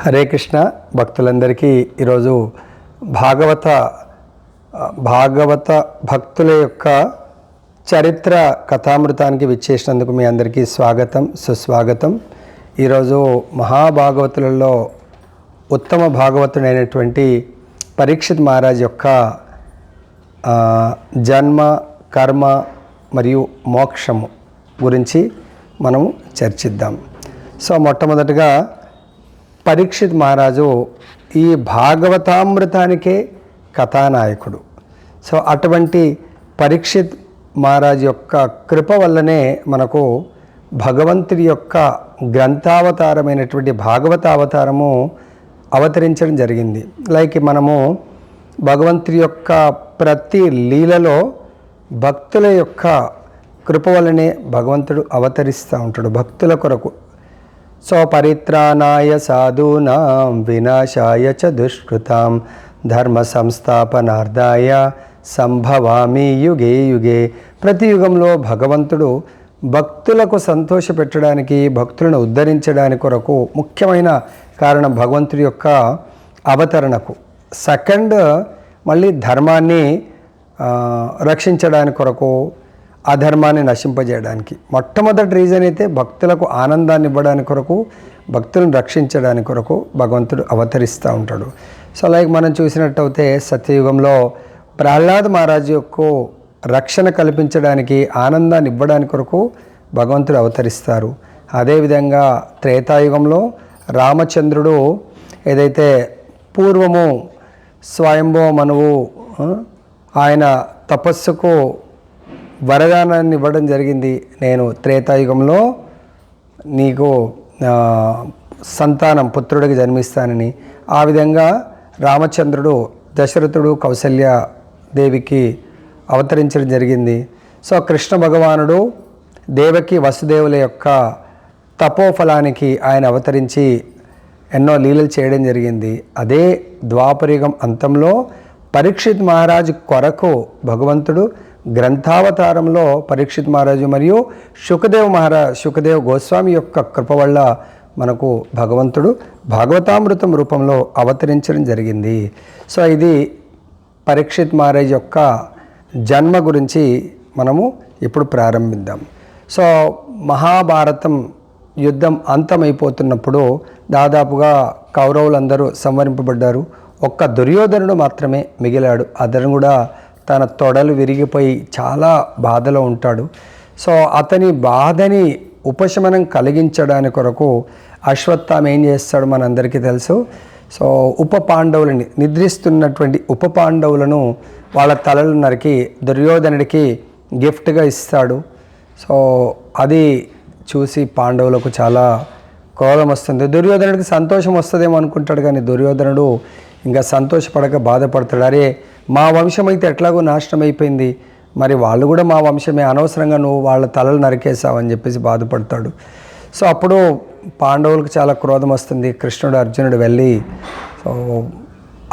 హరే కృష్ణ భక్తులందరికీ ఈరోజు భాగవత భక్తుల యొక్క చరిత్ర కథామృతానికి విచ్చేసినందుకు మీ అందరికీ స్వాగతం సుస్వాగతం. ఈరోజు మహాభాగవతులలో ఉత్తమ భాగవతుడైనటువంటి పరీక్షిత్ మహారాజ్ యొక్క జన్మ, కర్మ మరియు మోక్షము గురించి మనము చర్చిద్దాం. సో మొట్టమొదటిగా పరీక్షిత్ మహారాజు ఈ భాగవతామృతానికే కథానాయకుడు. సో అటువంటి పరీక్షిత్ మహారాజు యొక్క కృప వల్లనే మనకు భగవంతుడి యొక్క గ్రంథావతారమైనటువంటి భాగవతావతారము అవతరించడం జరిగింది. లైక్ మనము భగవంతుడి యొక్క ప్రతి లీలలో భక్తుల యొక్క కృప వల్లనే భగవంతుడు అవతరిస్తూ ఉంటాడు భక్తుల కొరకు. సో పరిత్రాణాయ సాధూనాం వినాశాయ చ దుష్కృతాం ధర్మ సంస్థాపనార్థాయ సంభవామి యుగే యుగే. ప్రతి యుగంలో భగవంతుడు భక్తులకు సంతోషపెట్టడానికి, భక్తులను ఉద్ధరించడానికి కొరకు ముఖ్యమైన కారణం భగవంతుడి యొక్క అవతరణకు. సెకండ్ మళ్ళీ ధర్మాన్ని రక్షించడానికి కొరకు, అధర్మాన్ని నశింపజేయడానికి. మొట్టమొదటి రీజన్ అయితే భక్తులకు ఆనందాన్ని ఇవ్వడానికి కొరకు, భక్తులను రక్షించడానికి కొరకు భగవంతుడు అవతరిస్తూ ఉంటాడు. సో లైక్ మనం చూసినట్టయితే సత్యయుగంలో ప్రహ్లాద్ మహారాజు యొక్క రక్షణ కల్పించడానికి, ఆనందాన్ని ఇవ్వడానికి కొరకు భగవంతుడు అవతరిస్తారు. అదేవిధంగా త్రేతాయుగంలో రామచంద్రుడు ఏదైతే పూర్వము స్వయంభవ మనువు ఆయన తపస్సుకు వరదానాన్ని ఇవ్వడం జరిగింది. నేను త్రేతాయుగంలో నీకు సంతానం పుత్రుడికి జన్మిస్తానని. ఆ విధంగా రామచంద్రుడు దశరథుడు కౌసల్య దేవికి అవతరించడం జరిగింది. సో కృష్ణ భగవానుడు దేవకి వసుదేవుల యొక్క తపోఫలానికి ఆయన అవతరించి ఎన్నో లీలలు చేయడం జరిగింది. అదే ద్వాపరయుగం అంతంలో పరీక్షిత్ మహారాజు కొరకు భగవంతుడు గ్రంథావతారంలో పరీక్షిత్ మహారాజు మరియు శుకదేవ్ గోస్వామి యొక్క కృప వల్ల మనకు భగవంతుడు భాగవతామృతం రూపంలో అవతరించడం జరిగింది. సో ఇది పరీక్షిత్ మహారాజ్ యొక్క జన్మ గురించి మనము ఇప్పుడు ప్రారంభిద్దాం. సో మహాభారతం యుద్ధం అంతమైపోతున్నప్పుడు దాదాపుగా కౌరవులందరూ సంహరింపబడ్డారు. ఒక్క దుర్యోధనుడు మాత్రమే మిగిలాడు. అతను కూడా తన తొడలు విరిగిపోయి చాలా బాధలో ఉంటాడు. సో అతని బాధని ఉపశమనం కలిగించడానికి కొరకు అశ్వత్థామ ఏం చేస్తాడు మనందరికీ తెలుసు. సో ఉపపాండవులని నిద్రిస్తున్నటువంటి ఉపపాండవులను వాళ్ళ తలలు నరికి దుర్యోధనుడికి గిఫ్ట్గా ఇస్తాడు. సో అది చూసి పాండవులకు చాలా క్రోధం వస్తుంది. దుర్యోధనుడికి సంతోషం వస్తుందేమో అనుకుంటాడు, కానీ దుర్యోధనుడు ఇంకా సంతోషపడక బాధపడతాడు. అరే మా వంశం అయితే ఎట్లాగో నాశనం అయిపోయింది, మరి వాళ్ళు కూడా మా వంశమే, అనవసరంగా నువ్వు వాళ్ళ తలలు నరికేసావు అని చెప్పేసి బాధపడతాడు. సో అప్పుడు పాండవులకు చాలా క్రోధం వస్తుంది. కృష్ణుడు అర్జునుడు వెళ్ళి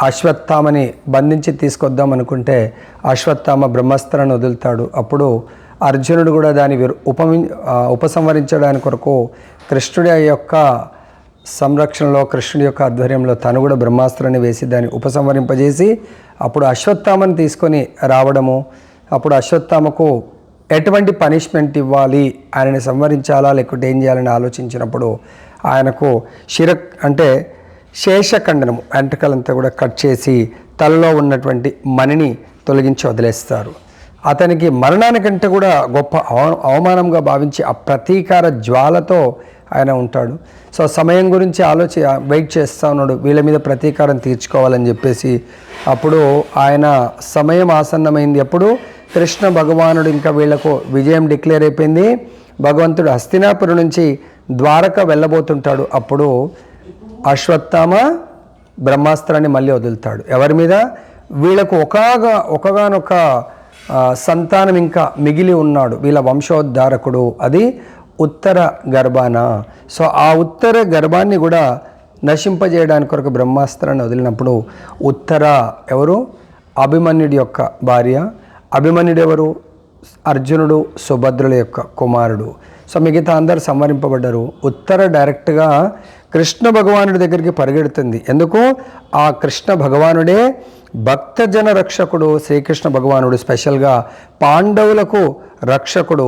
అశ్వత్థామని బంధించి తీసుకొద్దాం అనుకుంటే అశ్వత్థామ బ్రహ్మాస్త్రాన్ని వదులుతాడు. అప్పుడు అర్జునుడు కూడా దాన్ని ఉపసంహరించడానికి కొరకు కృష్ణుడి యొక్క సంరక్షణలో, కృష్ణుడి యొక్క ఆధ్వర్యంలో తను కూడా బ్రహ్మాస్త్రాన్ని వేసి దాన్ని ఉపసంహరింపజేసి అప్పుడు అశ్వత్థామని తీసుకొని రావడము. అప్పుడు అశ్వత్థామకు ఎటువంటి పనిష్మెంట్ ఇవ్వాలి, ఆయనని సంహరించాలా లేకుంటే ఏం చేయాలని ఆలోచించినప్పుడు ఆయనకు శేషఖండనము వెంట్రుకలంతా కూడా కట్ చేసి తలలో ఉన్నటువంటి మణిని తొలగించి వదిలేస్తారు. అతనికి మరణానికంటే కూడా గొప్ప అవమానంగా భావించి ఆ ప్రతీకార జ్వాలతో ఆయన ఉంటాడు. సో సమయం గురించి వెయిట్ చేస్తూ ఉన్నాడు, వీళ్ళ మీద ప్రతీకారం తీర్చుకోవాలని చెప్పేసి. అప్పుడు ఆయన సమయం ఆసన్నమైంది. అప్పుడు కృష్ణ భగవానుడు ఇంకా వీళ్లకు విజయం డిక్లేర్ అయిపోయింది. భగవంతుడు హస్తినాపురం నుంచి ద్వారక వెళ్ళబోతుంటాడు. అప్పుడు అశ్వత్థామ బ్రహ్మాస్త్రాన్ని మళ్ళీ వదులుతాడు. ఎవరి మీద? వీళ్ళకు ఒకగానొక సంతానం ఇంకా మిగిలి ఉన్నాడు, వీళ్ళ వంశోద్ధారకుడు, అది ఉత్తర గర్భాన. సో ఆ ఉత్తర గర్భాన్ని కూడా నశింపజేయడానికి కొరకు బ్రహ్మాస్త్రాన్ని వదిలినప్పుడు ఉత్తర ఎవరు? అభిమన్యుడి యొక్క భార్య. అభిమన్యుడు ఎవరు? అర్జునుడు సుభద్రుల యొక్క కుమారుడు. సో మిగతా అందరు సంహరింపబడ్డారు. ఉత్తర డైరెక్ట్గా కృష్ణ భగవానుడి దగ్గరికి పరిగెడుతుంది. ఎందుకు? ఆ కృష్ణ భగవానుడే భక్తజన రక్షకుడు. శ్రీకృష్ణ భగవానుడు స్పెషల్గా పాండవులకు రక్షకుడు.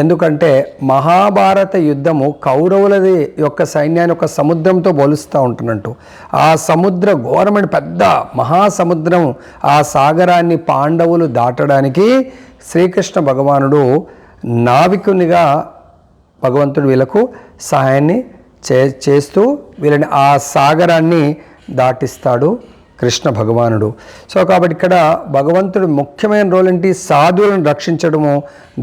ఎందుకంటే మహాభారత యుద్ధము కౌరవులది యొక్క సైన్యాన్ని ఒక సముద్రంతో పోలుస్తూ ఉంటున్నట్టు. ఆ సముద్ర ఘోరమైన పెద్ద మహాసముద్రం, ఆ సాగరాన్ని పాండవులు దాటడానికి శ్రీకృష్ణ భగవానుడు నావికునిగా భగవంతుడు వీళ్ళకు సహాయాన్ని చేస్తూ వీళ్ళని ఆ సాగరాన్ని దాటిస్తాడు కృష్ణ భగవానుడు. సో కాబట్టి ఇక్కడ భగవంతుడు ముఖ్యమైన రోల్ ఏంటి? సాధువులను రక్షించడము,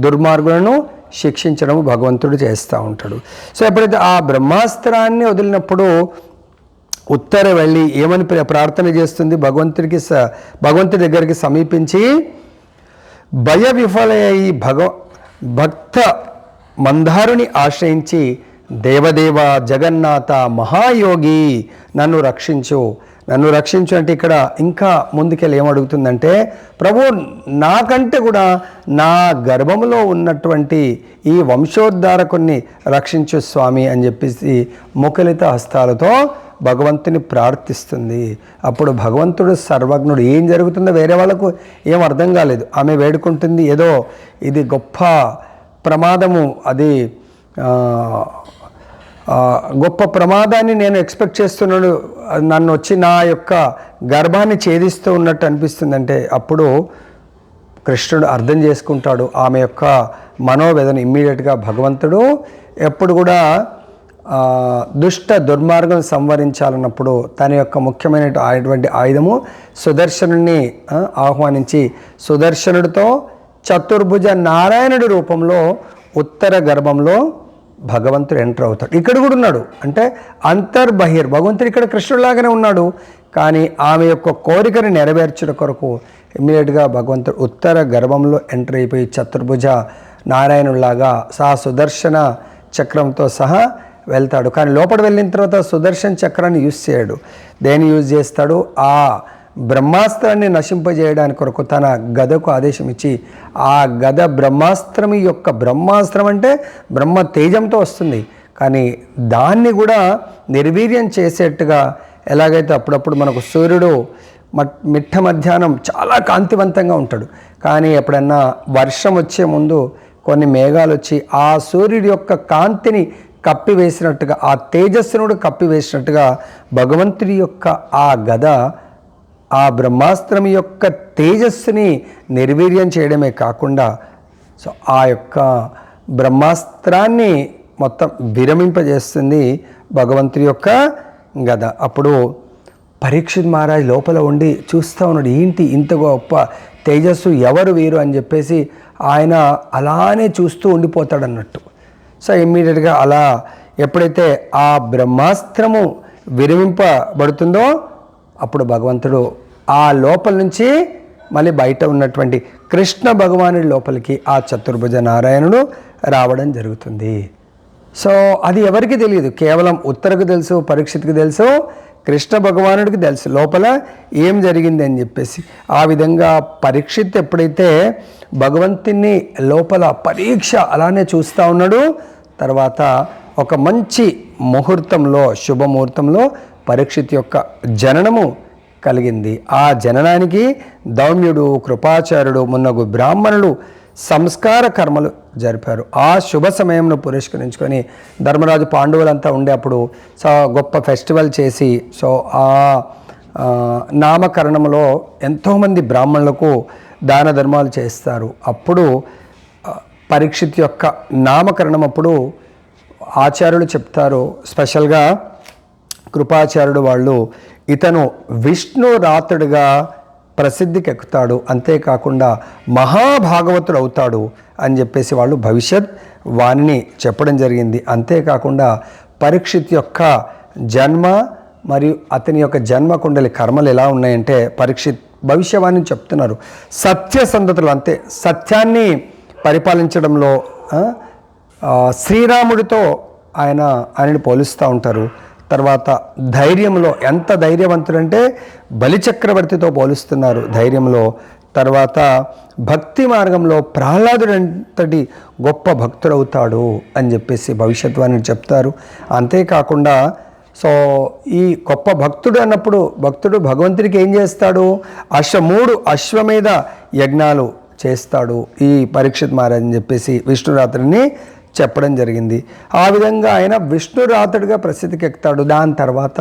దుర్మార్గులను శిక్షించడము భగవంతుడు చేస్తూ ఉంటాడు. సో ఎప్పుడైతే ఆ బ్రహ్మాస్త్రాన్ని వదిలినప్పుడు ఉత్తర వెళ్ళి ఏమని ప్రార్థన చేస్తుంది? భగవంతుడి దగ్గరికి సమీపించి భయ విఫలయ్యి భక్త మందారుని ఆశ్రయించి దేవదేవ జగన్నాథ మహాయోగి నన్ను రక్షించు అంటే ఇక్కడ ఇంకా ముందుకెళ్ళి ఏమడుగుతుందంటే, ప్రభు నాకంటే కూడా నా గర్భంలో ఉన్నటువంటి ఈ వంశోద్ధారకుణ్ణి రక్షించు స్వామి అని చెప్పేసి ముఖలిత హస్తాలతో భగవంతుని ప్రార్థిస్తుంది. అప్పుడు భగవంతుడు సర్వజ్ఞుడు. ఏం జరుగుతుందో వేరే వాళ్ళకు ఏం అర్థం కాలేదు. ఆమె వేడుకుంటుంది ఏదో ఇది గొప్ప ప్రమాదము, అది గొప్ప ప్రమాదాన్ని నేను ఎక్స్పెక్ట్ చేస్తున్నాడు, నన్ను వచ్చి నా యొక్క గర్భాన్ని ఛేదిస్తూ ఉన్నట్టు అనిపిస్తుందంటే అప్పుడు కృష్ణుడు అర్థం చేసుకుంటాడు ఆమె యొక్క మనోవేదన. ఇమ్మీడియట్గా భగవంతుడు ఎప్పుడు కూడా దుష్ట దుర్మార్గం సంవరించాలన్నప్పుడు తన యొక్క ముఖ్యమైనటువంటి ఆయుధము సుదర్శనుని ఆహ్వానించి సుదర్శనుడితో చతుర్భుజ నారాయణుడి రూపంలో ఉత్తర గర్భంలో భగవంతుడు ఎంటర్ అవుతాడు. ఇక్కడ కూడా ఉన్నాడు, అంటే అంతర్బహిర్ భగవంతుడు ఇక్కడ కృష్ణుడిలాగానే ఉన్నాడు. కానీ ఆమె యొక్క కోరికను నెరవేర్చడం కొరకు ఇమ్మీడియట్గా భగవంతుడు ఉత్తర గర్భంలో ఎంటర్ అయిపోయి చతుర్భుజ నారాయణులాగా సుదర్శన చక్రంతో సహా వెళ్తాడు. కానీ లోపల వెళ్ళిన తర్వాత సుదర్శన చక్రాన్ని యూజ్ చేయడు. దేన్ని యూజ్ చేస్తాడు? ఆ బ్రహ్మాస్త్రాన్ని నశింపజేయడానికి కొరకు తన గదకు ఆదేశం ఇచ్చి ఆ గద బ్రహ్మాస్త్రం అంటే బ్రహ్మ తేజంతో వస్తుంది, కానీ దాన్ని కూడా నిర్వీర్యం చేసేట్టుగా ఎలాగైతే అప్పుడప్పుడు మనకు సూర్యుడు మిట్ట మధ్యాహ్నం చాలా కాంతివంతంగా ఉంటాడు, కానీ ఎప్పుడన్నా వర్షం వచ్చే ముందు కొన్ని మేఘాలు వచ్చి ఆ సూర్యుడి యొక్క కాంతిని కప్పివేసినట్టుగా, ఆ తేజస్సును కప్పివేసినట్టుగా భగవంతుడి యొక్క ఆ గద ఆ బ్రహ్మాస్త్రం యొక్క తేజస్సుని నిర్వీర్యం చేయడమే కాకుండా సో ఆ యొక్క బ్రహ్మాస్త్రాన్ని మొత్తం విరమింపజేస్తుంది భగవంతుడి యొక్క గద. అప్పుడు పరీక్షిత్ మహారాజ్ లోపల ఉండి చూస్తూ ఉన్నాడు, ఏంటి ఇంత గొప్ప తేజస్సు, ఎవరు వీరు అని చెప్పేసి ఆయన అలానే చూస్తూ ఉండిపోతాడన్నట్టు. సో ఇమ్మీడియట్గా అలా ఎప్పుడైతే ఆ బ్రహ్మాస్త్రము విరమింపబడుతుందో అప్పుడు భగవంతుడు ఆ లోపల నుంచి మళ్ళీ బయట ఉన్నటువంటి కృష్ణ భగవానుడి లోపలికి ఆ చతుర్భుజ నారాయణుడు రావడం జరుగుతుంది. సో అది ఎవరికి తెలియదు, కేవలం ఉత్తరకు తెలుసు, పరీక్షిత్కి తెలుసు, కృష్ణ భగవానుడికి తెలుసు లోపల ఏం జరిగింది అని చెప్పేసి. ఆ విధంగా పరీక్షిత్ ఎప్పుడైతే భగవంతుని లోపల పరీక్ష అలానే చూస్తూ ఉన్నాడు, తర్వాత ఒక మంచి ముహూర్తంలో శుభముహూర్తంలో పరీక్షిత్ యొక్క జననము కలిగింది. ఆ జననానికి దౌమ్యుడు, కృపాచార్యుడు మున్నగు బ్రాహ్మణులు సంస్కార కర్మలు జరిపారు. ఆ శుభ సమయంను పురస్కరించుకొని ధర్మరాజు పాండవులంతా ఉండే అప్పుడు గొప్ప ఫెస్టివల్ చేసి ఆ నామకరణంలో ఎంతోమంది బ్రాహ్మణులకు దాన ధర్మాలు చేస్తారు. అప్పుడు పరీక్షిత్ యొక్క నామకరణం అప్పుడు ఆచార్యులు చెప్తారు, స్పెషల్గా కృపాచార్యుడు వాళ్ళు, ఇతను విష్ణు రాతుడిగా ప్రసిద్ధికి ఎక్కుతాడు, అంతేకాకుండా మహాభాగవతుడు అవుతాడు అని చెప్పేసి వాళ్ళు భవిష్యత్ వాణిని చెప్పడం జరిగింది. అంతేకాకుండా పరీక్షిత్ యొక్క జన్మ మరియు అతని యొక్క జన్మ కుండలి కర్మలు ఎలా ఉన్నాయంటే పరీక్షిత్ భవిష్యవాణి చెప్తున్నారు. సత్యసంధతులు, అంతే సత్యాన్ని పరిపాలించడంలో శ్రీరాముడితో ఆయనని పోలుస్తూ ఉంటారు. తర్వాత ధైర్యంలో ఎంత ధైర్యవంతుడంటే బలిచక్రవర్తితో పోలుస్తున్నారు ధైర్యంలో. తర్వాత భక్తి మార్గంలో ప్రహ్లాదుడంతటి గొప్ప భక్తుడవుతాడు అని చెప్పేసి భవిష్యత్వాన్ని చెప్తారు. అంతేకాకుండా సో ఈ గొప్ప భక్తుడు అన్నప్పుడు భక్తుడు భగవంతుడికి ఏం చేస్తాడు? అశ్వమేధ యజ్ఞాలు చేస్తాడు ఈ పరీక్షిత్ మహారాజ్ అని చెప్పేసి విష్ణురాత్రిని చెప్పడం జరిగింది. ఆ విధంగా ఆయన విష్ణురాతుడిగా ప్రసిద్ధికి ఎక్కుతాడు. దాని తర్వాత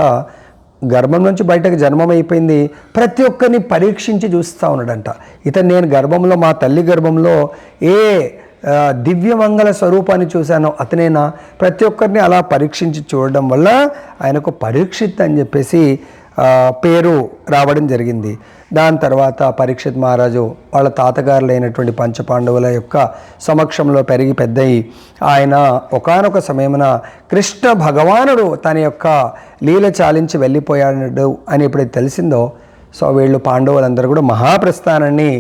గర్భం నుంచి బయటకు జన్మమైపోయింది. ప్రతి ఒక్కరిని పరీక్షించి చూస్తూ ఉన్నాడంట. ఇతను నేను గర్భంలో మా తల్లి గర్భంలో ఏ దివ్యమంగళ స్వరూపాన్ని చూశానో అతనేనా? ప్రతి ఒక్కరిని అలా పరీక్షించి చూడడం వల్ల ఆయనకు పరీక్షిత్ అని చెప్పేసి పేరు రావడం జరిగింది. దాని తర్వాత పరీక్షిత్ మహారాజు వాళ్ళ తాతగారులైనటువంటి పంచపాండవుల యొక్క సమక్షంలో పెరిగి పెద్దయి ఆయన ఒకానొక సమయమున కృష్ణ భగవానుడు తన యొక్క లీల చాలించి వెళ్ళిపోయాడు అని ఎప్పుడైతే తెలిసిందో, సో వీళ్ళు పాండవులందరూ కూడా మహాప్రస్థానాన్ని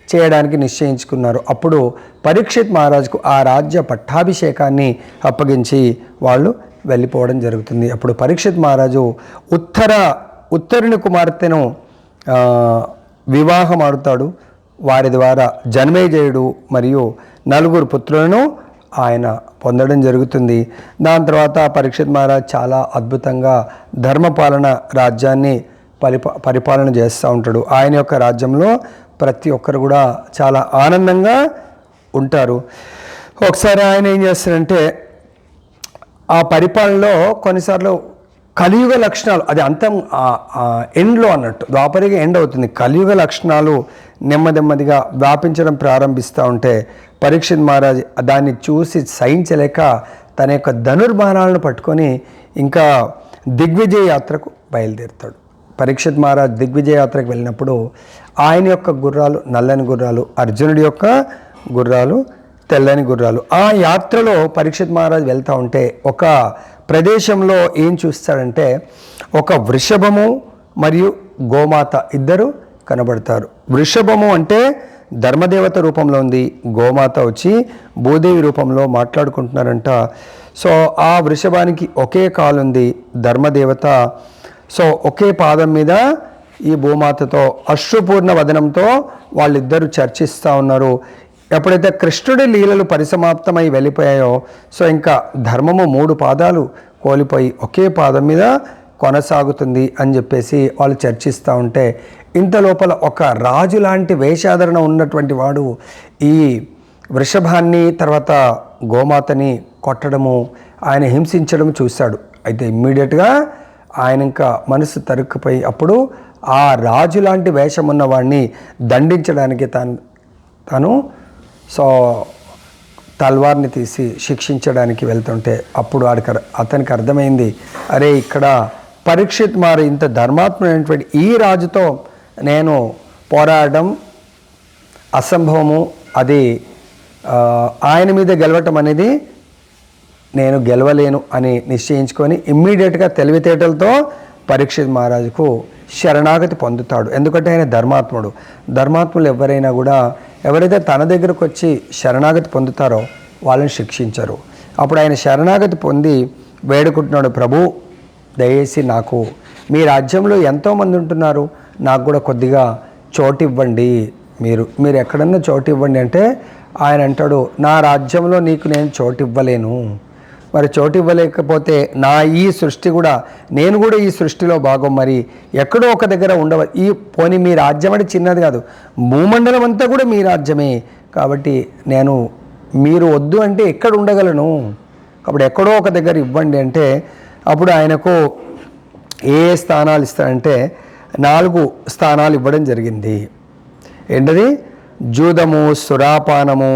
చేయడానికి నిశ్చయించుకున్నారు. అప్పుడు పరీక్షిత్ మహారాజుకు ఆ రాజ్య పట్టాభిషేకాన్ని అప్పగించి వాళ్ళు వెళ్ళిపోవడం జరుగుతుంది. అప్పుడు పరీక్షిత్ మహారాజు ఉత్తరుని కుమార్తెను వివాహం ఆడుతాడు. వారి ద్వారా జన్మేజయుడు మరియు 4 పుత్రులను ఆయన పొందడం జరుగుతుంది. దాని తర్వాత పరీక్షిత్ మహారాజ్ చాలా అద్భుతంగా ధర్మపాలన రాజ్యాన్ని పరిపాలన చేస్తూ ఉంటాడు. ఆయన యొక్క రాజ్యంలో ప్రతి ఒక్కరు కూడా చాలా ఆనందంగా ఉంటారు. ఒకసారి ఆయన ఏం చేస్తారంటే ఆ పరిపాలనలో కొన్నిసార్లు కలియుగ లక్షణాలు, అది అంతం ఎండ్లో అన్నట్టు ద్వాపరిక ఎండ్ అవుతుంది, కలియుగ లక్షణాలు నెమ్మదిగా వ్యాపించడం ప్రారంభిస్తూ ఉంటే పరీక్షిత్ మహారాజ్ దాన్ని చూసి సహించలేక తన యొక్క ధనుర్బాణాలను పట్టుకొని ఇంకా దిగ్విజయ యాత్రకు బయలుదేరుతాడు. పరీక్షిత్ మహారాజ్ దిగ్విజయ యాత్రకు వెళ్ళినప్పుడు ఆయన యొక్క గుర్రాలు నల్లని గుర్రాలు, అర్జునుడి యొక్క గుర్రాలు తెల్లని గుర్రాలు. ఆ యాత్రలో పరీక్షిత్ మహారాజ్ వెళ్తూ ఉంటే ఒక ప్రదేశంలో ఏం చూస్తాడంటే ఒక వృషభము మరియు గోమాత ఇద్దరు కనబడతారు. వృషభము అంటే ధర్మదేవత రూపంలో ఉంది, గోమాత వచ్చి భూదేవి రూపంలో మాట్లాడుకుంటున్నారంట. సో ఆ వృషభానికి ఒకే కాలు ఉంది ధర్మదేవత, సో ఒకే పాదం మీద ఈ భూమాతతో అశ్రుపూర్ణ వదనంతో వాళ్ళిద్దరూ చర్చిస్తూ ఉన్నారు. ఎప్పుడైతే కృష్ణుడి లీలలు పరిసమాప్తమై వెళ్ళిపోయాయో, సో ఇంకా ధర్మము 3 పాదాలు కోల్పోయి ఒకే పాదం మీద కొనసాగుతుంది అని చెప్పేసి వాళ్ళు చర్చిస్తూ ఉంటే ఇంత లోపల ఒక రాజు లాంటి వేషాధరణ ఉన్నటువంటి వాడు ఈ వృషభాన్ని తర్వాత గోమాతని కొట్టడము, ఆయన హింసించడం చూశాడు. అయితే ఇమ్మీడియట్గా ఆయన ఇంకా మనసు తరుక్కుపోయి అప్పుడు ఆ రాజు లాంటి వేషం ఉన్న వాడిని దండించడానికి తను సో తల్వార్ని తీసి శిక్షించడానికి వెళ్తుంటే అప్పుడు అతనికి అర్థమైంది, అరే ఇక్కడ పరీక్షిత్ మహారాజ్ ఇంత ధర్మాత్ముడైనటువంటి ఈ రాజుతో నేను పోరాడడం అసంభవము, అది ఆయన మీద గెలవటం అనేది నేను గెలవలేను అని నిశ్చయించుకొని ఇమ్మీడియట్గా తెలివితేటలతో పరీక్షిత్ మహారాజుకు శరణాగతి పొందుతాడు. ఎందుకంటే ఆయన ధర్మాత్ములు ఎవరైనా కూడా ఎవరైతే తన దగ్గరకు వచ్చి శరణాగతి పొందుతారో వాళ్ళని శిక్షించరు. అప్పుడు ఆయన శరణాగతి పొంది వేడుకుంటున్నాడు, ప్రభు దయచేసి నాకు మీ రాజ్యంలో ఎంతోమంది ఉంటున్నారు, నాకు కూడా కొద్దిగా చోటు ఇవ్వండి, మీరు ఎక్కడన్నా చోటు ఇవ్వండి అంటే ఆయన అంటాడు, నా రాజ్యంలో నీకు నేను చోటు ఇవ్వలేను. మరి చోటు ఇవ్వలేకపోతే నా ఈ సృష్టి కూడా నేను కూడా ఈ సృష్టిలో భాగం, మరి ఎక్కడో ఒక దగ్గర ఈ పోనీ మీ రాజ్యం అంటే చిన్నది కాదు, భూమండలం అంతా కూడా మీ రాజ్యమే, కాబట్టి నేను మీరు వద్దు అంటే ఎక్కడ ఉండగలను, కాబట్టి ఎక్కడో ఒక దగ్గర ఇవ్వండి అంటే అప్పుడు ఆయనకు ఏ స్థానాలు ఇస్తారంటే 4 స్థానాలు ఇవ్వడం జరిగింది. ఏంటది? జూదము, సురాపానము,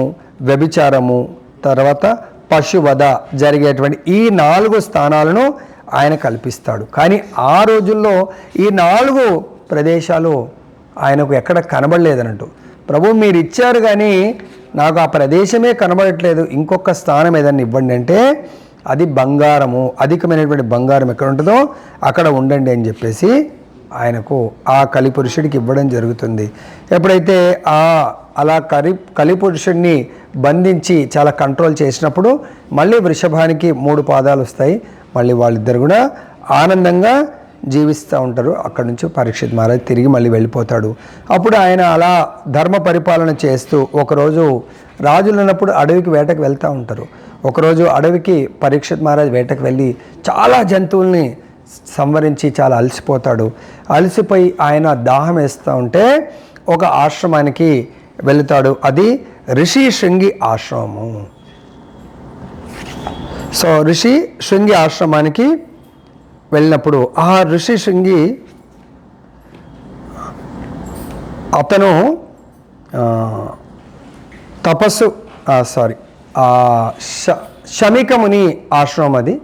వ్యభిచారము, తర్వాత పశువధ జరిగేటువంటి ఈ 4 స్థానాలను ఆయన కల్పిస్తాడు. కానీ ఆ రోజుల్లో ఈ 4 ప్రదేశాలు ఆయనకు ఎక్కడ కనబడలేదన్నట్టు. ప్రభు మీరు ఇచ్చారు కానీ నాకు ఆ ప్రదేశమే కనబడట్లేదు, ఇంకొక స్థానం ఏదన్నా ఇవ్వండి అంటే అది బంగారము, అధికమైనటువంటి బంగారం ఎక్కడ ఉంటుందో అక్కడ ఉండండి అని చెప్పేసి ఆయనకు ఆ కలిపురుషుడికి ఇవ్వడం జరుగుతుంది. ఎప్పుడైతే అలా కలిపురుషుడిని బంధించి చాలా కంట్రోల్ చేసినప్పుడు మళ్ళీ వృషభానికి 3 పాదాలు వస్తాయి, మళ్ళీ వాళ్ళిద్దరు కూడా ఆనందంగా జీవిస్తూ ఉంటారు. అక్కడి నుంచి పరీక్షిత్ మహారాజ్ తిరిగి మళ్ళీ వెళ్ళిపోతాడు. అప్పుడు ఆయన అలా ధర్మ పరిపాలన చేస్తూ ఒకరోజు రాజులు ఉన్నప్పుడు అడవికి వేటకు వెళ్తూ ఉంటారు. ఒకరోజు అడవికి పరీక్షిత్ మహారాజ్ వేటకు వెళ్ళి చాలా జంతువుల్ని సంవరించి చాలా అలసిపోతాడు. అలసిపోయి ఆయన దాహం వేస్తూ ఉంటే ఒక ఆశ్రమానికి వెళుతాడు. అది ఋషి శృంగి ఆశ్రమము. సో ఋషి శృంగి ఆశ్రమానికి వెళ్ళినప్పుడు ఆ ఋషి శృంగి అతను తపస్సు శమికముని ఆశ్రమం. అది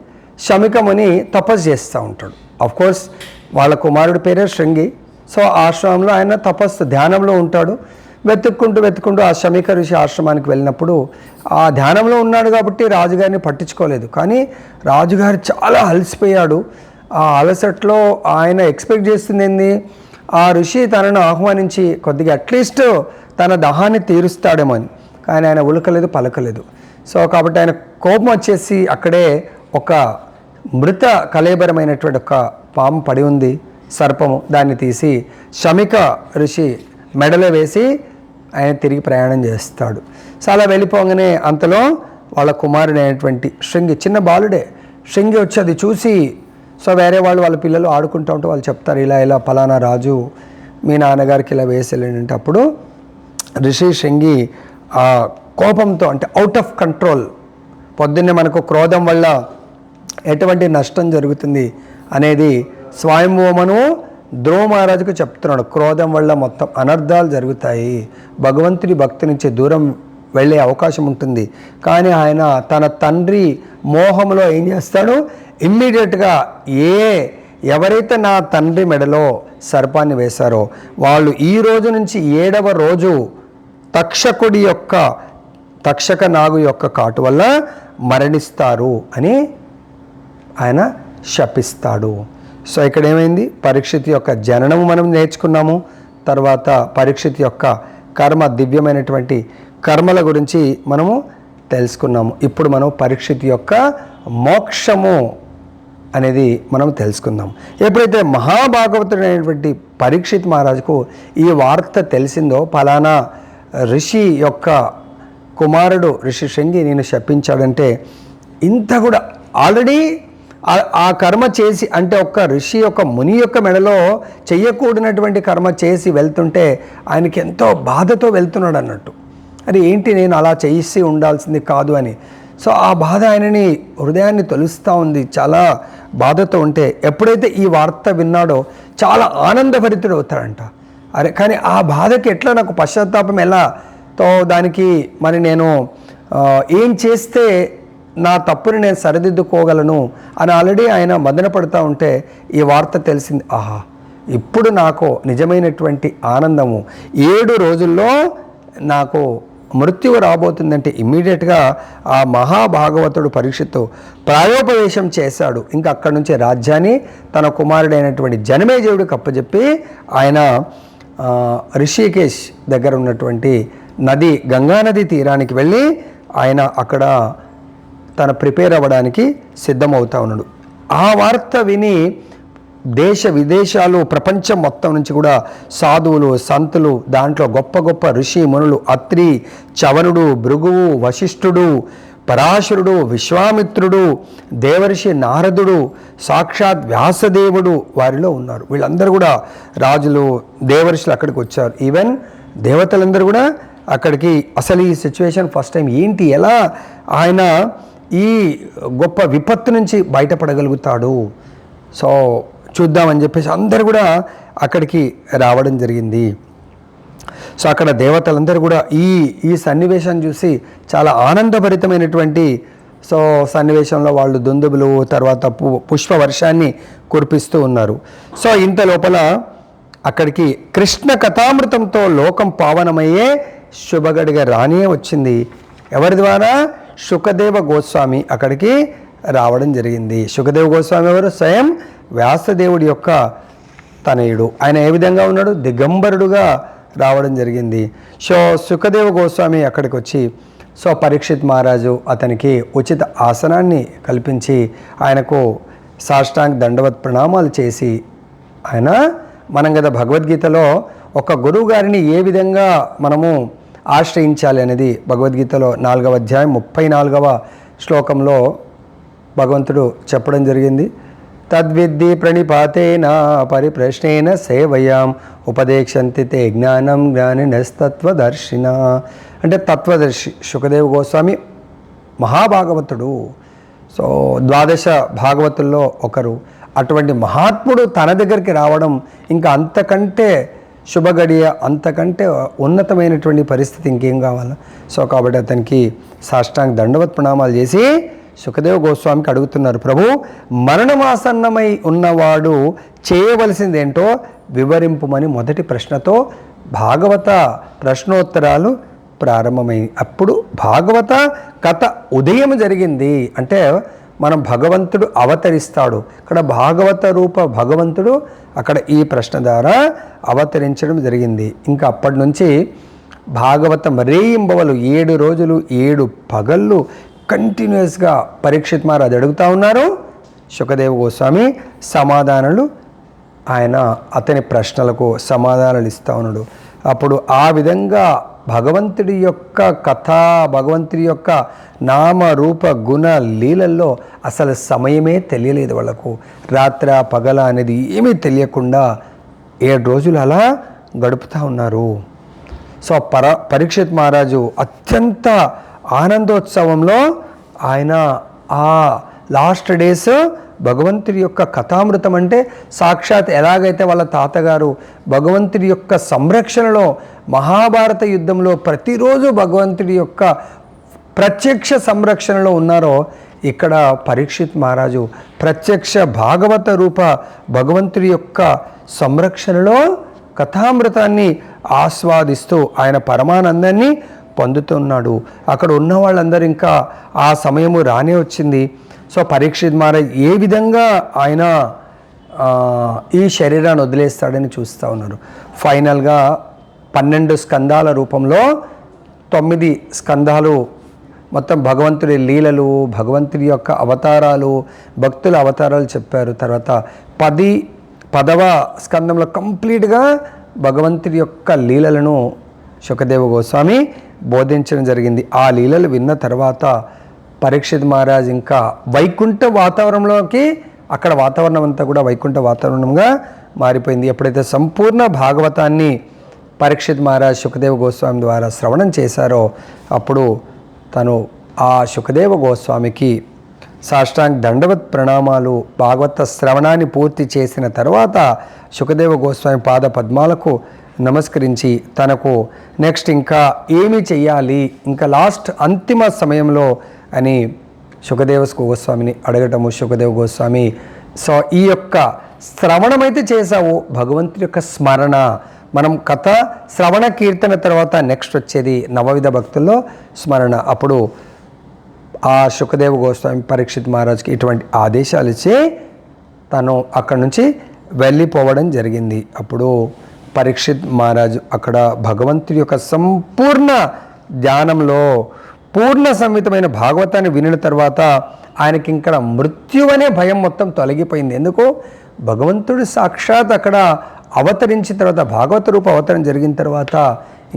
శమికముని తపస్సు చేస్తూ ఉంటాడు. కోర్స్ వాళ్ళ కుమారుడి పేరే శృంగి. సో ఆశ్రమంలో ఆయన తపస్సు ధ్యానంలో ఉంటాడు. వెతుక్కుంటూ ఆ శమిక ఋషి ఆశ్రమానికి వెళ్ళినప్పుడు ఆ ధ్యానంలో ఉన్నాడు కాబట్టి రాజుగారిని పట్టించుకోలేదు. కానీ రాజుగారు చాలా అలసిపోయాడు. ఆ అలసట్లో ఆయన ఎక్స్పెక్ట్ చేస్తుంది ఏంది, ఆ ఋషి తనను ఆహ్వానించి కొద్దిగా అట్లీస్ట్ తన దాహాన్ని తీరుస్తాడేమో అని. కానీ ఆయన ఉలకలేదు, పలకలేదు. సో కాబట్టి ఆయన కోపం వచ్చేసి అక్కడే ఒక మృత కళేబరమైనటువంటి ఒక పాము పడి ఉంది, సర్పము. దాన్ని తీసి శమిక ఋషి మెడలో వేసి ఆయన తిరిగి ప్రయాణం చేస్తాడు. సో అలా వెళ్ళిపోగానే అంతలో వాళ్ళ కుమారుడు అయినటువంటి శృంగి, చిన్న బాలుడే శృంగి వచ్చి అది చూసి, సో వేరే వాళ్ళ పిల్లలు ఆడుకుంటూ ఉంటే వాళ్ళు చెప్తారు, ఇలా పలానా రాజు మీ నాన్నగారికి ఇలా వేసేలేంటే అప్పుడు ఋషి శృంగి ఆ కోపంతో, అంటే అవుట్ ఆఫ్ కంట్రోల్, పొద్దున్నే మనకు క్రోధం వల్ల ఎటువంటి నష్టం జరుగుతుంది అనేది స్వయంభూమను ధ్రువ మహారాజుకు చెప్తున్నాడు. క్రోధం వల్ల మొత్తం అనర్థాలు జరుగుతాయి, భగవంతుడి భక్తి నుంచి దూరం వెళ్ళే అవకాశం ఉంటుంది. కానీ ఆయన తన తండ్రి మోహంలో ఏం చేస్తాడు, ఇమ్మీడియట్గా ఎవరైతే నా తండ్రి మెడలో సర్పాన్ని వేశారో వాళ్ళు ఈ రోజు నుంచి 7వ రోజు తక్షక నాగు యొక్క కాటు వల్ల మరణిస్తారు అని ఆయన శపిస్తాడు. సో ఇక్కడ ఏమైంది, పరీక్షిత్ యొక్క జననము మనం నేర్చుకున్నాము. తర్వాత పరీక్షిత్ యొక్క కర్మ, దివ్యమైనటువంటి కర్మల గురించి మనము తెలుసుకున్నాము. ఇప్పుడు మనం పరీక్షిత్ యొక్క మోక్షము అనేది మనం తెలుసుకుందాం. ఎప్పుడైతే మహాభాగవతుడైనటువంటి పరీక్షిత్ మహారాజుకు ఈ వార్త తెలిసిందో, ఫలానా ఋషి యొక్క కుమారుడు ఋషి శృంగి నేను శపించాడంటే, ఇంత కూడా ఆల్రెడీ ఆ కర్మ చేసి, అంటే ఒక ఋషి యొక్క ముని యొక్క మెడలో చెయ్యకూడనటువంటి కర్మ చేసి వెళ్తుంటే ఆయనకి ఎంతో బాధతో వెళ్తున్నాడు అన్నట్టు. అది ఏంటి, నేను అలా చేసి ఉండాల్సింది కాదు అని. సో ఆ బాధ ఆయనని హృదయాన్ని తొలుస్తూ ఉంది, చాలా బాధతో ఉంటే ఎప్పుడైతే ఈ వార్త విన్నాడో చాలా ఆనందభరితుడు అవుతాడంట. అరే కానీ ఆ బాధకి ఎట్లా నాకు పశ్చాత్తాపం ఎలాతో దానికి మరి నేను ఏం చేస్తే నా తప్పుని నేను సరిదిద్దుకోగలను అని ఆల్రెడీ ఆయన మదన పడుతూ ఉంటే ఈ వార్త తెలిసింది. ఆహా, ఇప్పుడు నాకు నిజమైనటువంటి ఆనందము, 7 రోజుల్లో నాకు మృత్యువు రాబోతుందంటే ఇమ్మీడియట్గా ఆ మహాభాగవతుడు పరీక్షిత్తు ప్రాయోపవేశం చేశాడు. ఇంకా అక్కడి నుంచి రాజ్యాన్ని తన కుమారుడైనటువంటి జనమేజయుడికి అప్పచెప్పి ఆయన రిషికేశ్ దగ్గర ఉన్నటువంటి నది, గంగానది తీరానికి వెళ్ళి ఆయన అక్కడ తన ప్రిపేర్ అవ్వడానికి సిద్ధమవుతా ఉన్నాడు. ఆ వార్త విని దేశ విదేశాలు, ప్రపంచం మొత్తం నుంచి కూడా సాధువులు, సంతులు, దాంట్లో గొప్ప గొప్ప ఋషి మునులు, అత్రి, చవనుడు, భృగువు, వశిష్ఠుడు, పరాశరుడు, విశ్వామిత్రుడు, దేవర్షి నారదుడు, సాక్షాత్ వ్యాసదేవుడు వారిలో ఉన్నారు. వీళ్ళందరూ కూడా రాజులు, దేవర్షులు అక్కడికి వచ్చారు. ఈవెన్ దేవతలందరూ కూడా అక్కడికి. అసలు ఈ సిచ్యువేషన్ ఫస్ట్ టైం ఏంటి, ఎలా ఆయన ఈ గొప్ప విపత్తు నుంచి బయటపడగలుగుతాడు, సో చూద్దామని చెప్పేసి అందరూ కూడా అక్కడికి రావడం జరిగింది. సో అక్కడ దేవతలందరూ కూడా ఈ సన్నివేశాన్ని చూసి చాలా ఆనందభరితమైనటువంటి సన్నివేశంలో వాళ్ళు దుందుబులు, తర్వాత పుష్ప వర్షాన్ని కురిపిస్తూ ఉన్నారు. సో ఇంత లోపల అక్కడికి కృష్ణ కథామృతంతో లోకం పావనమయ్యే శుభగడిగా రానే వచ్చింది. ఎవరి ద్వారా, శుకదేవ గోస్వామి అక్కడికి రావడం జరిగింది. శుకదేవ గోస్వామి ఎవరు, స్వయం వ్యాసదేవుడి యొక్క తనయుడు. ఆయన ఏ విధంగా ఉన్నాడు, దిగంబరుడుగా రావడం జరిగింది. సో శుకదేవ గోస్వామి అక్కడికి వచ్చి పరీక్షిత్ మహారాజు అతనికి ఉచిత ఆసనాన్ని కల్పించి ఆయనకు సాష్టాంగ దండవత్ ప్రణామాలు చేసి, ఆయన మనం కదా భగవద్గీతలో ఒక గురువు గారిని ఏ విధంగా మనము ఆశ్రయించాలి అనేది భగవద్గీతలో 4వ అధ్యాయం 34వ శ్లోకంలో భగవంతుడు చెప్పడం జరిగింది. తద్విద్ధి ప్రణిపాతేన పరిప్రశ్నేన సేవయాం ఉపదేశంతి తే జ్ఞానం జ్ఞానినస్తత్వదర్శిన. అంటే తత్వదర్శి శుకదేవ గోస్వామి మహాభాగవతుడు. సో 12 భాగవతుల్లో ఒకరు. అటువంటి మహాత్ముడు తన దగ్గరికి రావడం ఇంకా అంతకంటే శుభగడియ, అంతకంటే ఉన్నతమైనటువంటి పరిస్థితి ఇంకేం కావాలా? సో కాబట్టి అతనికి సాష్టాంగ దండవత్ ప్రణామాలు చేసి శుకదేవ గోస్వామికి అడుగుతున్నారు, ప్రభు మరణమాసన్నమై ఉన్నవాడు చేయవలసిందేంటో వివరింపుమని మొదటి ప్రశ్నతో భాగవత ప్రశ్నోత్తరాలు ప్రారంభమైంది. అప్పుడు భాగవత కథ ఉదయం జరిగింది. అంటే మనం భగవంతుడు అవతరిస్తాడు, ఇక్కడ భాగవత రూప భగవంతుడు అక్కడ ఈ ప్రశ్న ద్వారా అవతరించడం జరిగింది. ఇంకా అప్పటి నుంచి భాగవతం రేయింబవలు 7 రోజులు 7 పగళ్ళు కంటిన్యూస్గా పరీక్షిత్ మహారాజ్ అడుగుతూ ఉన్నారు. శుకదేవ గోస్వామి సమాధానాలు, ఆయన అతని ప్రశ్నలకు సమాధానాలు ఇస్తూ ఉన్నాడు. అప్పుడు ఆ విధంగా భగవంతుడి యొక్క కథ, భగవంతుడి యొక్క నామ రూప గుణ లీలల్లో అసలు సమయమే తెలియలేదు వాళ్ళకు. రాత్ర పగల అనేది ఏమీ తెలియకుండా 7 రోజులు అలా గడుపుతూ ఉన్నారు. సో పరీక్షిత్ మహారాజు అత్యంత ఆనందోత్సవంలో ఆయన ఆ లాస్ట్ డేస్ భగవంతుడి యొక్క కథామృతం, అంటే సాక్షాత్ ఎలాగైతే వాళ్ళ తాతగారు భగవంతుడి యొక్క సంరక్షణలో మహాభారత యుద్ధంలో ప్రతిరోజు భగవంతుడి యొక్క ప్రత్యక్ష సంరక్షణలో ఉన్నారో, ఇక్కడ పరీక్షిత్ మహారాజు ప్రత్యక్ష భాగవత రూప భగవంతుడి యొక్క సంరక్షణలో కథామృతాన్ని ఆస్వాదిస్తూ ఆయన పరమానందాన్ని పొందుతున్నాడు. అక్కడ ఉన్న వాళ్ళందరూ ఇంకా ఆ సమయము రానే వచ్చింది. సో పరీక్షిత్ మహారాజ్ ఏ విధంగా ఆయన ఈ శరీరాన్ని వదిలేస్తాడని చూస్తూ ఉన్నారు. ఫైనల్గా 12 స్కందాల రూపంలో 9 స్కందాలు మొత్తం భగవంతుడి లీలలు, భగవంతుడి యొక్క అవతారాలు, భక్తుల అవతారాలు చెప్పారు. తర్వాత 10వ స్కందంలో కంప్లీట్గా భగవంతుడి యొక్క లీలలను శుకదేవ గోస్వామి బోధించడం జరిగింది. ఆ లీలలు విన్న తర్వాత పరీక్షిత్ మహారాజ్ ఇంకా వైకుంఠ వాతావరణంలోకి, అక్కడ వాతావరణం అంతా కూడా వైకుంఠ వాతావరణంగా మారిపోయింది. ఎప్పుడైతే సంపూర్ణ భాగవతాన్ని పరీక్షిత్ మహారాజ్ శుకదేవ గోస్వామి ద్వారా శ్రవణం చేశారో, అప్పుడు తను ఆ శుకదేవ గోస్వామికి సాష్టాంగ దండవత్ ప్రణామాలు, భాగవత శ్రవణాన్ని పూర్తి చేసిన తర్వాత శుకదేవ గోస్వామి పాద పద్మాలకు నమస్కరించి తనకు నెక్స్ట్ ఇంకా ఏమి చెయ్యాలి, ఇంకా లాస్ట్ అంతిమ సమయంలో అని శుకదేవ గోస్వామిని అడగటము. శుకదేవ గోస్వామి, సో ఈ యొక్క శ్రవణమైతే చేశావు, భగవంతుడి యొక్క స్మరణ, మనం కథ శ్రవణ కీర్తన తర్వాత నెక్స్ట్ వచ్చేది నవవిధ భక్తుల్లో స్మరణ. అప్పుడు ఆ శుకదేవ గోస్వామి పరీక్షిత్ మహారాజ్కి ఇటువంటి ఆదేశాలు ఇచ్చి తను అక్కడి నుంచి వెళ్ళిపోవడం జరిగింది. అప్పుడు పరీక్షిత్ మహారాజు అక్కడ భగవంతుడి యొక్క సంపూర్ణ ధ్యానంలో పూర్ణ సంహితమైన భాగవతాన్ని వినిన తర్వాత ఆయనకి ఇక్కడ మృత్యు అనే భయం మొత్తం తొలగిపోయింది. ఎందుకు? భగవంతుడు సాక్షాత్ అక్కడ అవతరించిన తర్వాత, భాగవత రూప అవతరణ జరిగిన తర్వాత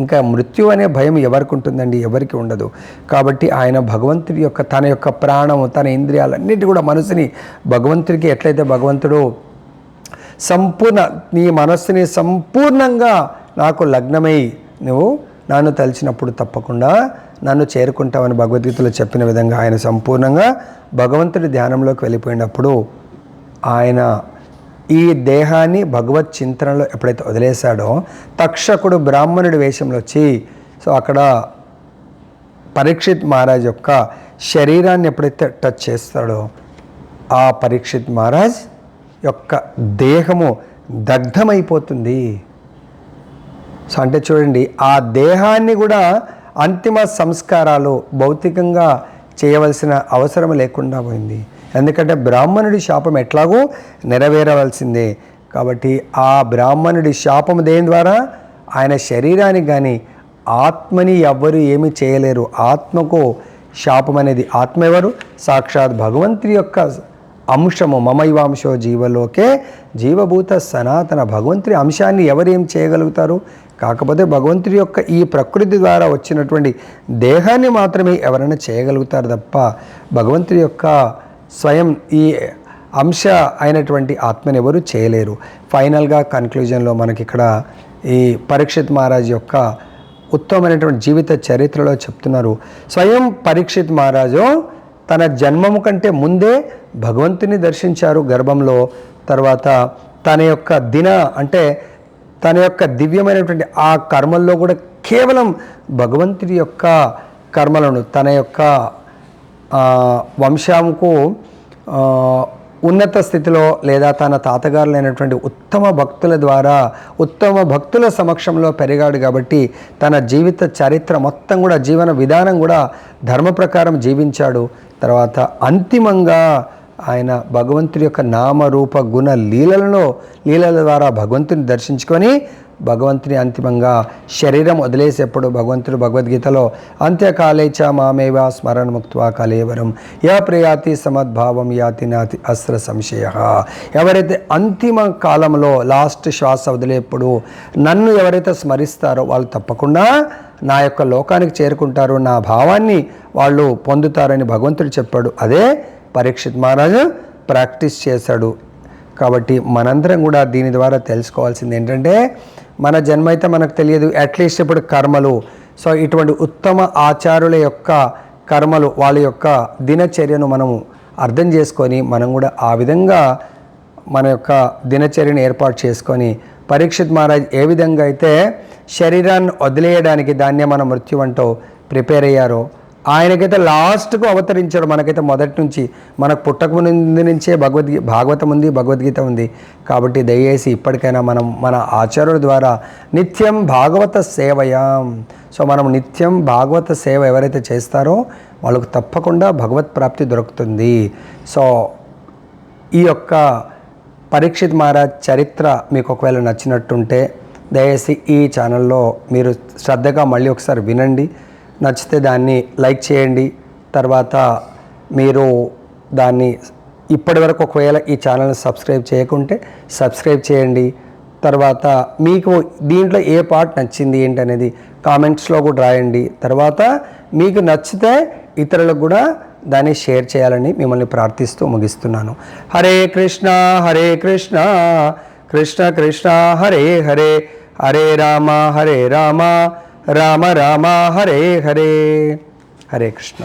ఇంకా మృత్యు అనే భయం ఎవరికి ఉంటుందండి? ఎవరికి ఉండదు. కాబట్టి ఆయన భగవంతుడి యొక్క తన యొక్క ప్రాణము, తన ఇంద్రియాలన్నిటి కూడా మనసుని భగవంతుడికి ఎట్లయితే భగవంతుడు సంపూర్ణ నీ మనస్సుని సంపూర్ణంగా నాకు లగ్నమై నువ్వు నన్ను తలిచినప్పుడు తప్పకుండా నన్ను చేరుకుంటామని భగవద్గీతలో చెప్పిన విధంగా ఆయన సంపూర్ణంగా భగవంతుడి ధ్యానంలోకి వెళ్ళిపోయినప్పుడు ఆయన ఈ దేహాన్ని భగవత్ చింతనలో ఎప్పుడైతే వదిలేశాడో, తక్షకుడు బ్రాహ్మణుడి వేషంలో వచ్చి సో అక్కడ పరీక్షిత్ మహారాజ్ యొక్క శరీరాన్ని ఎప్పుడైతే టచ్ చేస్తాడో, ఆ పరీక్షిత్ మహారాజ్ యొక్క దేహము దగ్ధమైపోతుంది. సో అంటే చూడండి, ఆ దేహాన్ని కూడా అంతిమ సంస్కారాలు భౌతికంగా చేయవలసిన అవసరం లేకుండా పోయింది. ఎందుకంటే బ్రాహ్మణుడి శాపం ఎట్లాగో నెరవేరవలసిందే. కాబట్టి ఆ బ్రాహ్మణుడి శాపం దేని ద్వారా? ఆయన శరీరానికి కానీ ఆత్మని ఎవ్వరు ఏమీ చేయలేరు. ఆత్మకు శాపం అనేది, ఆత్మ ఎవరు? సాక్షాత్ భగవంతుడి యొక్క అంశము. మమైవాంశో జీవలోకే జీవభూత సనాతన. భగవంతుడి అంశాన్ని ఎవరు ఏం చేయగలుగుతారు? కాకపోతే భగవంతుడి యొక్క ఈ ప్రకృతి ద్వారా వచ్చినటువంటి దేహాన్ని మాత్రమే ఎవరైనా చేయగలుగుతారు తప్ప భగవంతుడి యొక్క స్వయం ఈ అంశ అయినటువంటి ఆత్మని ఎవరు చేయలేరు. ఫైనల్గా కన్క్లూజన్లో మనకి ఇక్కడ ఈ పరీక్షిత్ మహారాజ్ యొక్క ఉత్తమమైనటువంటి జీవిత చరిత్రలో చెప్తున్నారు. స్వయం పరీక్షిత్ మహారాజు తన జన్మము కంటే ముందే భగవంతుని దర్శించారు గర్భంలో. తర్వాత తన యొక్క అంటే తన యొక్క దివ్యమైనటువంటి ఆ కర్మల్లో కూడా కేవలం భగవంతుడి యొక్క కర్మలను తన యొక్క వంశంకు ఉన్నత స్థితిలో లేదా తన తాతగారులైనటువంటి ఉత్తమ భక్తుల ద్వారా ఉత్తమ భక్తుల సమక్షంలో పెరిగాడు కాబట్టి తన జీవిత చరిత్ర మొత్తం కూడా జీవన విధానం కూడా ధర్మ ప్రకారం జీవించాడు. తర్వాత అంతిమంగా ఆయన భగవంతుడి యొక్క నామరూప గుణ లీలల ద్వారా భగవంతుని దర్శించుకొని భగవంతుని అంతిమంగా శరీరం వదిలేసేప్పుడు భగవంతుడు భగవద్గీతలో అంత్యకాలే చ మామేవ స్మరణ ముక్త్వా కలేవరం యా ప్రయాతి సమద్భావం యాతి నాతి అస్ర సంశయ. ఎవరైతే అంతిమ కాలంలో లాస్ట్ శ్వాస వదిలేప్పుడు నన్ను ఎవరైతే స్మరిస్తారో వాళ్ళు తప్పకుండా నా యొక్క లోకానికి చేరుకుంటారు, నా భావాన్ని వాళ్ళు పొందుతారని భగవంతుడు చెప్పాడు. అదే పరీక్షిత్ మహారాజు ప్రాక్టీస్ చేశాడు. కాబట్టి మనందరం కూడా దీని ద్వారా తెలుసుకోవాల్సింది ఏంటంటే మన జన్మ అయితే మనకు తెలియదు, అట్లీస్ట్ ఇప్పుడు కర్మలు. సో ఇటువంటి ఉత్తమ ఆచారుల యొక్క కర్మలు వాళ్ళ యొక్క దినచర్యను మనము అర్థం చేసుకొని మనం కూడా ఆ విధంగా మన యొక్క దినచర్యను ఏర్పాటు చేసుకొని పరీక్షిత్ మహారాజ్ ఏ విధంగా అయితే శరీరాన్ని వదిలేయడానికి దాన్నే మన మృత్యు అంటూ ప్రిపేర్ అయ్యారో ఆయనకైతే లాస్ట్కు అవతరించాడు. మనకైతే మొదటి నుంచి మనకు పుట్టక ముందు నుంచే భాగవతం ఉంది, భగవద్గీత ఉంది. కాబట్టి దయచేసి ఇప్పటికైనా మనం మన ఆచార్యుల ద్వారా నిత్యం భాగవత సేవయాం. సో మనం నిత్యం భాగవత సేవ ఎవరైతే చేస్తారో వాళ్ళకు తప్పకుండా భగవత్ ప్రాప్తి దొరుకుతుంది. సో ఈ యొక్క పరీక్షిత్ మహారాజ్ చరిత్ర మీకు ఒకవేళ నచ్చినట్టుంటే దయచేసి ఈ ఛానల్లో మీరు శ్రద్ధగా మళ్ళీ ఒకసారి వినండి. నచ్చితే దాన్ని లైక్ చేయండి. తర్వాత మీరు దాన్ని ఇప్పటివరకు ఒకవేళ ఈ ఛానల్ని సబ్స్క్రైబ్ చేయకుంటే సబ్స్క్రైబ్ చేయండి. తర్వాత మీకు దీంట్లో ఏ పార్ట్ నచ్చింది ఏంటనేది కామెంట్స్లో కూడా రాయండి. తర్వాత మీకు నచ్చితే ఇతరులకు కూడా దాన్ని షేర్ చేయాలని మిమ్మల్ని ప్రార్థిస్తూ ముగిస్తున్నాను. హరే కృష్ణ కృష్ణ కృష్ణ హరే హరే, హరే రామ రామ రామ హరే హరే. హరే కృష్ణ.